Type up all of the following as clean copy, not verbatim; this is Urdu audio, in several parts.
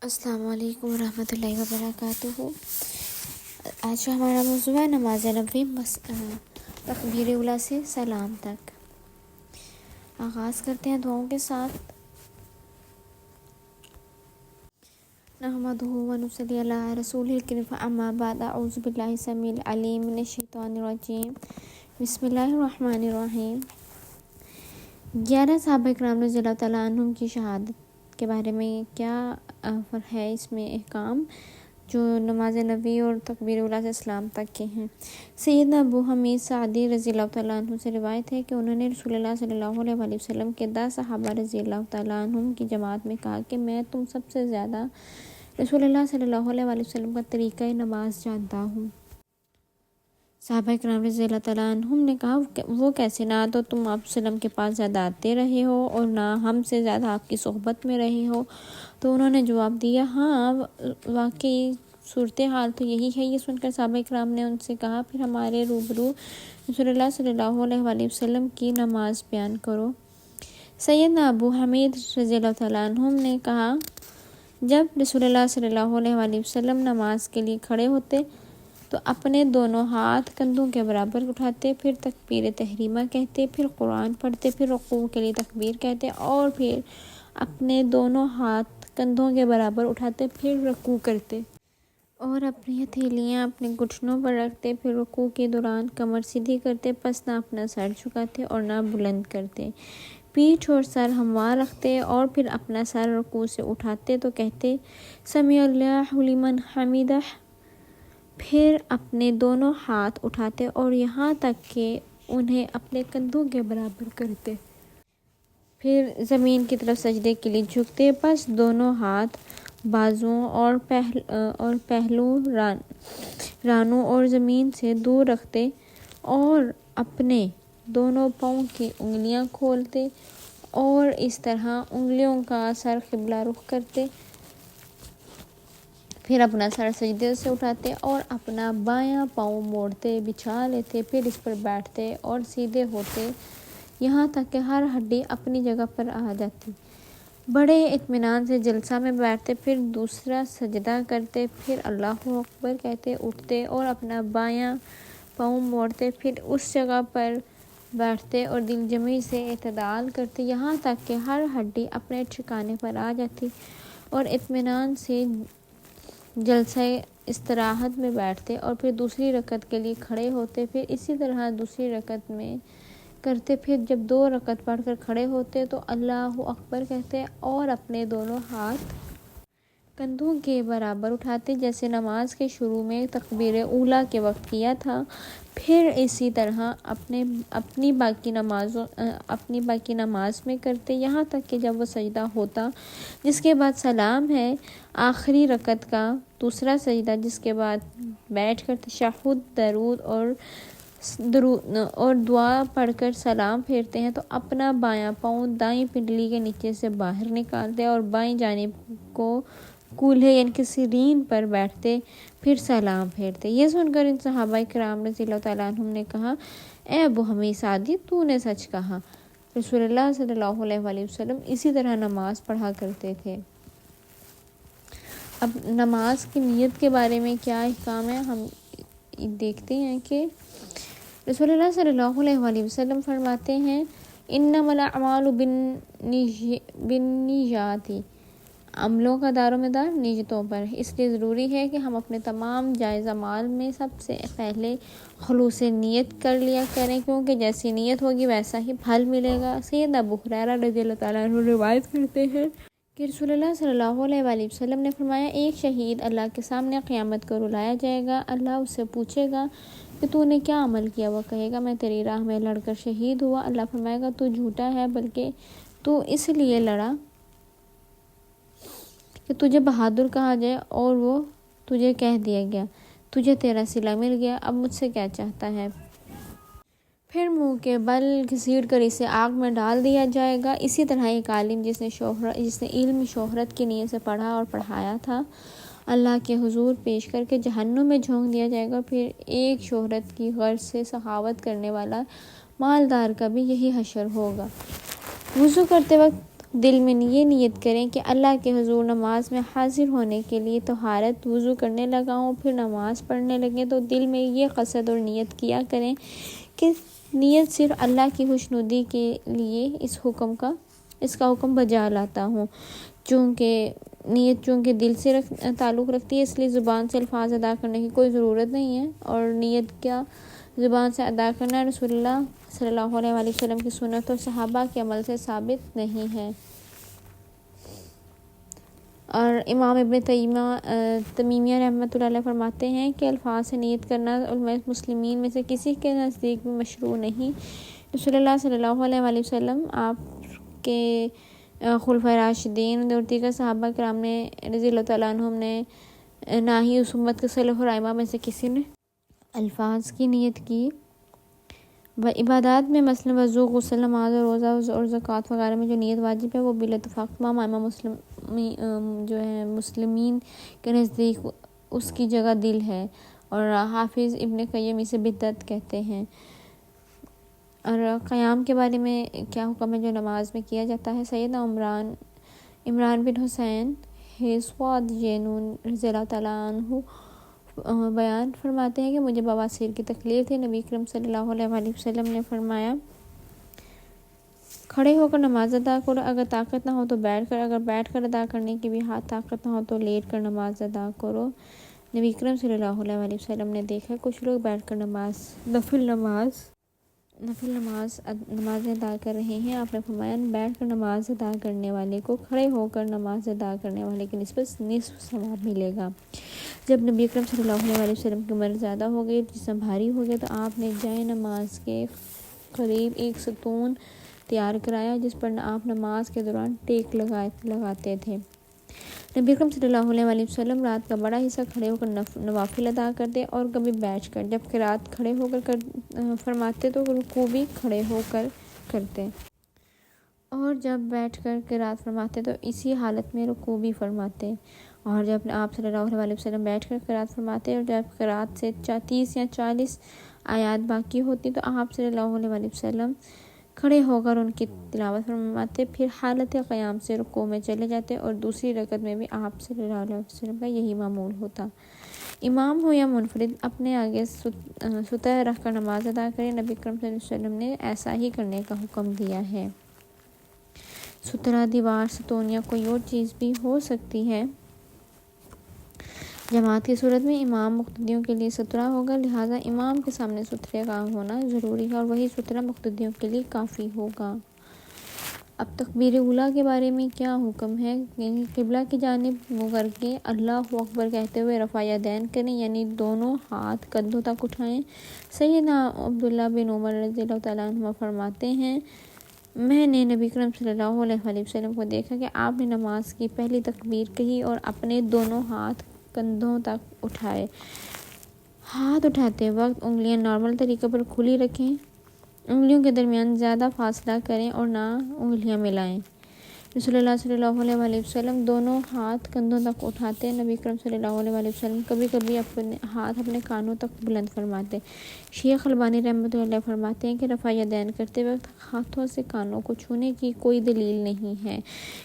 السلام علیکم ورحمۃ اللہ وبرکاتہ۔ آج کا ہمارا موضوع ہے نماز نبوی تکبیر اولیٰ سے سلام تک۔ آغاز کرتے ہیں دعاؤں کے ساتھ۔ نحمدہ ونصلی علی رسولہ الکریم، اما بعد، اعوذ باللہ السمیع العلیم من الشیطان الرجیم، بسم اللہ الرحمن الرحیم۔ 11 صحابہ کرام رضی اللہ تعالیٰ عنہم کی شہادت کے بارے میں کیا ہے اس میں احکام جو نماز نبوی اور تکبیر اولیٰ سے سلام تک کے ہیں۔ سیدنا ابو حمید سعدی رضی اللہ تعالیٰ عنہ سے روایت ہے کہ انہوں نے رسول اللہ صلی اللہ علیہ وآلہ وسلم کے 10 صحابہ رضی اللہ تعالیٰ عنہم کی جماعت میں کہا کہ میں تم سب سے زیادہ رسول اللہ صلی اللہ علیہ وآلہ وسلم کا طریقہ نماز جانتا ہوں۔ صحابہ کرام رضی اللہ تعالیٰ عنہم نے کہا وہ کیسے؟ نہ تو تم آپ وسلم کے پاس زیادہ آتے رہے ہو اور نہ ہم سے زیادہ آپ کی صحبت میں رہے ہو۔ تو انہوں نے جواب دیا، ہاں واقعی صورتحال تو یہی ہے۔ یہ سن کر صحابہ کرام نے ان سے کہا، پھر ہمارے روبرو رسول اللہ صلی اللہ علیہ وآلہ وسلم کی نماز بیان کرو۔ سیدنا ابو حمید رضی اللہ تعالیٰ عنہم نے کہا، جب رسول اللہ صلی اللہ علیہ وآلہ وسلم نماز کے لیے کھڑے ہوتے تو اپنے دونوں ہاتھ کندھوں کے برابر اٹھاتے، پھر تکبیر تحریمہ کہتے، پھر قرآن پڑھتے، پھر رکوع کے لیے تکبیر کہتے اور پھر اپنے دونوں ہاتھ کندھوں کے برابر اٹھاتے، پھر رکوع کرتے اور اپنی ہتھیلیاں اپنے گھٹنوں پر رکھتے، پھر رکوع کے دوران کمر سیدھی کرتے، پس نہ اپنا سر جھکاتے اور نہ بلند کرتے، پیٹھ اور سر ہموار رکھتے اور پھر اپنا سر رکوع سے اٹھاتے تو کہتے سمیع اللہ لمن حمدہ، پھر اپنے دونوں ہاتھ اٹھاتے اور یہاں تک کہ انہیں اپنے کندھوں کے برابر کرتے، پھر زمین کی طرف سجدے کے لیے جھکتے، پس دونوں ہاتھ بازوؤں اور پہلو رانوں اور زمین سے دور رکھتے اور اپنے دونوں پاؤں کی انگلیاں کھولتے اور اس طرح انگلیوں کا سر قبلہ رخ کرتے، پھر اپنا سر سجدے سے اٹھاتے اور اپنا بایاں پاؤں موڑتے بچھا لیتے، پھر اس پر بیٹھتے اور سیدھے ہوتے یہاں تک کہ ہر ہڈی اپنی جگہ پر آ جاتی، بڑے اطمینان سے جلسہ میں بیٹھتے، پھر دوسرا سجدہ کرتے، پھر اللہ اکبر کہتے اٹھتے اور اپنا بایاں پاؤں موڑتے، پھر اس جگہ پر بیٹھتے اور دل جمعی سے اعتدال کرتے یہاں تک کہ ہر ہڈی اپنے ٹھکانے پر آ جاتی اور اطمینان سے جلسہ استراحت میں بیٹھتے اور پھر دوسری رکعت کے لیے کھڑے ہوتے، پھر اسی طرح دوسری رکعت میں کرتے، پھر جب 2 رکعت پڑھ کر کھڑے ہوتے تو اللہ اکبر کہتے اور اپنے دونوں ہاتھ کندھوں کے برابر اٹھاتے جیسے نماز کے شروع میں تکبیر اولیٰ کے وقت کیا تھا، پھر اسی طرح اپنی باقی نماز میں کرتے یہاں تک کہ جب وہ سجدہ ہوتا جس کے بعد سلام ہے، آخری رکعت کا دوسرا سجدہ جس کے بعد بیٹھ کر تشہد، درود اور دعا پڑھ کر سلام پھیرتے ہیں تو اپنا بایاں پاؤں دائیں پنڈلی کے نیچے سے باہر نکالتے اور بائیں جانب کو کولہے یعنی کہ سرین پر بیٹھتے، پھر سلام پھیرتے۔ یہ سن کر ان صحابہ کرام رضی اللہ تعالیٰ عنہم نے کہا، اے ابو حمید سعدی، تو نے سچ کہا، رسول اللہ صلی اللہ علیہ وآلہ وسلم اسی طرح نماز پڑھا کرتے تھے۔ اب نماز کی نیت کے بارے میں کیا احکام ہے ہم دیکھتے ہیں کہ رسول اللہ صلی اللہ علیہ وآلہ وسلم فرماتے ہیں، انما الاعمال بالنیات، عملوں کا دار و مدار نیتوں پر ہے، اس لیے ضروری ہے کہ ہم اپنے تمام جائز اعمال میں سب سے پہلے خلوص نیت کر لیا کریں، کیونکہ جیسی نیت ہوگی ویسا ہی پھل ملے گا۔ سیدنا ابو ہریرہ رضی اللہ تعالیٰ عنہ روایت کرتے ہیں کہ رسول اللہ صلی اللہ علیہ وآلہ وسلم نے فرمایا، ایک شہید اللہ کے سامنے قیامت کو رلایا جائے گا، اللہ اس سے پوچھے گا کہ تو نے کیا عمل کیا؟ وہ کہے گا میں تیری راہ میں لڑ کر شہید ہوا۔ اللہ فرمائے گا تو جھوٹا ہے، بلکہ تو اس لیے لڑا کہ تجھے بہادر کہا جائے اور وہ تجھے کہہ دیا گیا، تجھے تیرا صلہ مل گیا، اب مجھ سے کیا چاہتا ہے؟ پھر منہ کے بل گھسیٹ کر اسے آگ میں ڈال دیا جائے گا۔ اسی طرح ایک عالم جس نے علم شہرت کی نیت سے پڑھا اور پڑھایا تھا، اللہ کے حضور پیش کر کے جہنم میں جھونک دیا جائے گا۔ پھر ایک شہرت کی غرض سے سخاوت کرنے والا مالدار کا بھی یہی حشر ہوگا۔ وضو کرتے وقت دل میں یہ نیت کریں کہ اللہ کے حضور نماز میں حاضر ہونے کے لیے طہارت وضو کرنے لگا ہوں، پھر نماز پڑھنے لگیں تو دل میں یہ قصد اور نیت کیا کریں کہ نیت صرف اللہ کی خوشنودی کے لیے اس کا حکم بجا لاتا ہوں۔ چونکہ دل سے تعلق رکھتی ہے، اس لیے زبان سے الفاظ ادا کرنے کی کوئی ضرورت نہیں ہے، اور نیت کا زبان سے ادا کرنا رسول اللہ صلی اللہ علیہ وآلہ وسلم کی سنت اور صحابہ کے عمل سے ثابت نہیں ہے۔ اور امام ابن تیمیہ رحمۃ اللہ علیہ فرماتے ہیں کہ الفاظ سے نیت کرنا علماء مسلمین میں سے کسی کے نزدیک بھی مشروع نہیں۔ رسول اللہ صلی اللہ علیہ وآلہ وسلم، آپ کے خلفائے راشدین اور دیگر صحابہ کرام نے رضی اللہ تعالیٰ عنہم نے نہ ہی اس امت کے سلف اور ائمہ میں سے کسی نے الفاظ کی نیت کی۔ عبادات میں مثلا وضو، غسل، نماز اور روزہ اور زکوٰۃ وغیرہ میں جو نیت واجب ہے وہ بالاتفاق تمام ائمہ مسلمین کے نزدیک اس کی جگہ دل ہے، اور حافظ ابن قیم اسے بدعت کہتے ہیں۔ اور قیام کے بارے میں کیا حکم ہے جو نماز میں کیا جاتا ہے؟ سیدنا عمران بن حسین حسواد جینون رضی اللہ تعالیٰ عنہ بیان فرماتے ہیں کہ مجھے بواسیر کی تکلیف تھی۔ نبی کریم صلی اللہ علیہ وآلہ وسلم نے فرمایا کھڑے ہو کر نماز ادا کرو، اگر طاقت نہ ہو تو بیٹھ کر، اگر بیٹھ کر ادا کرنے کی بھی طاقت نہ ہو تو لیٹ کر نماز ادا کرو۔ نبی کریم صلی اللہ علیہ وآلہ وسلم نے دیکھا کچھ لوگ بیٹھ کر نفل نمازیں ادا کر رہے ہیں۔ آپ نے فرمایا بیٹھ کر نماز ادا کرنے والے کو کھڑے ہو کر نماز ادا کرنے والے کی نسبت نصف ثواب ملے گا۔ جب نبی اکرم صلی اللہ علیہ وآلہ وسلم کی عمر زیادہ ہو گئی، جسم بھاری ہو گیا، تو آپ نے جائے نماز کے قریب ایک ستون تیار کرایا جس پر آپ نماز کے دوران ٹیک لگاتے تھے۔ نبی اکرم صلی اللہ علیہ وآلہ وسلم رات کا بڑا حصہ کھڑے ہو کر نوافل ادا کرتے اور کبھی بیٹھ کر، جب قرات کھڑے ہو کر فرماتے تو رکوع بھی کھڑے ہو کر کرتے، اور جب بیٹھ کر قرات فرماتے تو اسی حالت میں رکوع بھی فرماتے، اور جب آپ صلی اللہ علیہ وسلم بیٹھ کر قرات فرماتے اور جب قرات سے 30 یا 40 آیات باقی ہوتی تو آپ صلی اللہ علیہ وسلم کھڑے ہو کر ان کی تلاوت فرماتے، پھر حالت قیام سے رکوع میں چلے جاتے، اور دوسری رکعت میں بھی آپ صلی اللہ علیہ وسلم کا یہی معمول ہوتا۔ امام ہو یا منفرد اپنے آگے ستر رکھ کر نماز ادا کرے۔ نبی اکرم صلی اللہ علیہ وسلم نے ایسا ہی کرنے کا حکم دیا ہے۔ سترہ دیوار، ستون یا کوئی اور چیز بھی ہو سکتی ہے۔ جماعت کی صورت میں امام مقتدیوں کے لیے سترہ ہوگا، لہٰذا امام کے سامنے سترے کا ہونا ضروری ہے، اور وہی سترہ مقتدیوں کے لیے کافی ہوگا۔ اب تکبیر اولیٰ کے بارے میں کیا حکم ہے؟ یعنی قبلہ کی جانب منہ کر کے اللہ اکبر کہتے ہوئے رفع یدین کریں، یعنی دونوں ہاتھ کندھوں تک اٹھائیں۔ سیدنا عبداللہ بن عمر رضی اللہ تعالیٰ عنہ فرماتے ہیں میں نے نبی اکرم صلی اللہ علیہ وآلہ وسلم کو دیکھا کہ آپ نے نماز کی پہلی تکبیر کہی اور اپنے دونوں ہاتھ کندھوں تک اٹھائے۔ ہاتھ اٹھاتے وقت انگلیاں نارمل طریقے پر کھلی رکھیں، انگلیوں کے درمیان زیادہ فاصلہ کریں اور نہ انگلیاں ملائیں۔ رسول اللہ صلی اللہ علیہ وآلہ وسلم دونوں ہاتھ کندھوں تک اٹھاتے۔ نبی اکرم صلی اللہ علیہ وآلہ وسلم کبھی کبھی اپنے ہاتھ اپنے کانوں تک بلند فرماتے۔ شیخ البانی رحمۃ اللہ علیہ فرماتے ہیں کہ رفع یدین کرتے وقت ہاتھوں سے کانوں کو چھونے کی کوئی دلیل نہیں ہے،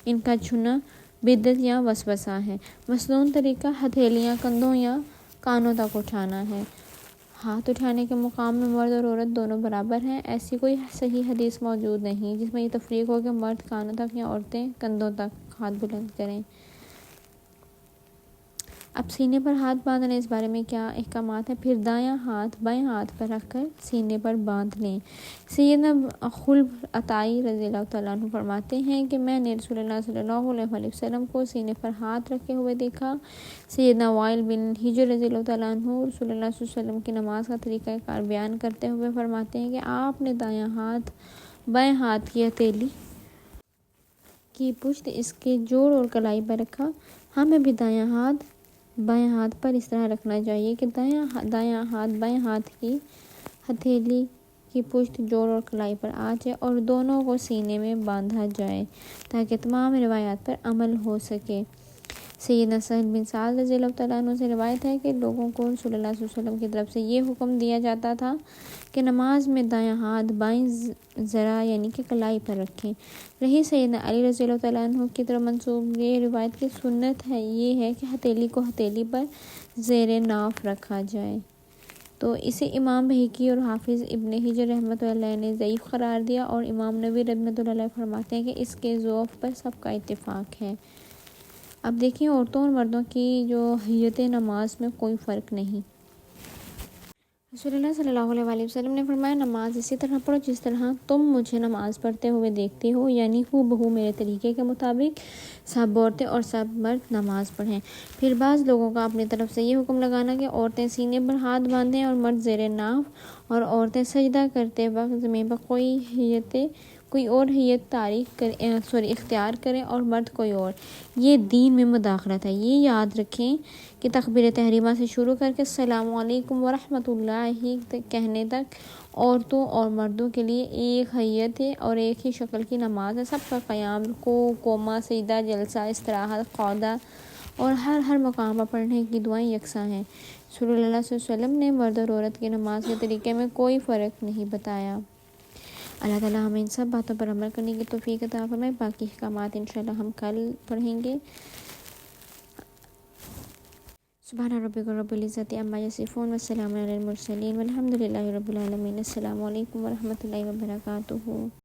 ان کا چھونا بدعت یا وسوسہ ہے۔ مسنون طریقہ ہتھیلیاں کندھوں یا کانوں تک اٹھانا ہے۔ ہاتھ اٹھانے کے مقام میں مرد اور عورت دونوں برابر ہیں۔ ایسی کوئی صحیح حدیث موجود نہیں جس میں یہ تفریق ہو کہ مرد کانوں تک یا عورتیں کندھوں تک ہاتھ بلند کریں۔ اب سینے پر ہاتھ باندھنے، اس بارے میں کیا احکامات ہیں؟ پھر دایاں ہاتھ بائیں ہاتھ پر رکھ کر سینے پر باندھ لیں۔ سیدنا خلب عطائی رضی اللہ تعالیٰ عنہ فرماتے ہیں کہ میں نے رسول اللہ صلی اللہ علیہ وآلہ وسلم کو سینے پر ہاتھ رکھے ہوئے دیکھا۔ سیدنا وائل بن حجر رضی اللہ تعالیٰ عنہ رسول اللہ صلی اللہ علیہ وسلم کی نماز کا طریقہ کار بیان کرتے ہوئے فرماتے ہیں کہ آپ نے دایاں ہاتھ بائیں ہاتھ کی ہتھیلی کی پشت اس کے جوڑ اور کلائی پر رکھا۔ ہمیں بھی دایاں ہاتھ بائیں ہاتھ پر اس طرح رکھنا چاہیے کہ دایاں ہاتھ بائیں ہاتھ کی ہتھیلی کی پشت جوڑ اور کلائی پر آ جائے اور دونوں کو سینے میں باندھا جائے تاکہ تمام روایات پر عمل ہو سکے۔ سیدنا سہل بن سعد رضی اللہ تعالیٰ عنہ سے روایت ہے کہ لوگوں کو رسول اللہ صلی اللہ علیہ وسلم کی طرف سے یہ حکم دیا جاتا تھا کہ نماز میں دایاں ہاتھ بائیں ذرا یعنی کہ کلائی پر رکھیں۔ رہی سیدنا علی رضی اللہ تعالیٰ عنہ کی طرف منسوب یہ روایت کی سنت ہے یہ ہے کہ ہتھیلی کو ہتھیلی پر زیر ناف رکھا جائے، تو اسے امام بہقی اور حافظ ابن حجر رحمۃ اللہ علیہ نے ضعیف قرار دیا، اور امام نووی رحمۃ اللہ علیہ فرماتے ہیں کہ اس کے ضعف پر سب کا اتفاق ہے۔ اب دیکھیں عورتوں اور مردوں کی جو حیت نماز میں کوئی فرق نہیں۔ رسول اللہ صلی اللہ علیہ وآلہ وسلم نے فرمایا نماز اسی طرح پڑھو جس طرح تم مجھے نماز پڑھتے ہوئے دیکھتے ہو، یعنی ہو بہو میرے طریقے کے مطابق سب عورتیں اور سب مرد نماز پڑھیں۔ پھر بعض لوگوں کا اپنی طرف سے یہ حکم لگانا کہ عورتیں سینے پر ہاتھ باندھیں اور مرد زیر ناف، اور عورتیں سجدہ کرتے وقت زمین پر کوئی اور حیت اختیار کریں اور مرد کوئی اور۔ یہ دین میں مداخلت ہے۔ یہ یاد رکھیں کہ تکبیر تحریمہ سے شروع کر کے السلام علیکم ورحمۃ اللہ کہنے تک عورتوں اور مردوں کے لیے ایک حیت ہے اور ایک ہی شکل کی نماز ہے۔ سب کا قیام، رکوع، قوما، سجدہ، جلسہ، استراحت، قعدہ اور ہر مقام پر پڑھنے کی دعائیں یکساں ہیں۔ رسول اللہ صلی اللہ علیہ وسلم نے مرد اور عورت کی نماز کے طریقے میں کوئی فرق نہیں بتایا۔ اللہ تعالیٰ ہمیں ان سب باتوں پر عمل کرنے کی توفیق عطا فرمائے۔ باقی احکامات انشاءاللہ ہم کل پڑھیں گے۔ سبحان ربک رب العزت عما یصفون والسلام علی المرسلین والحمد للہ رب العالمین۔ السلام علیکم ورحمۃ اللہ وبرکاتہ۔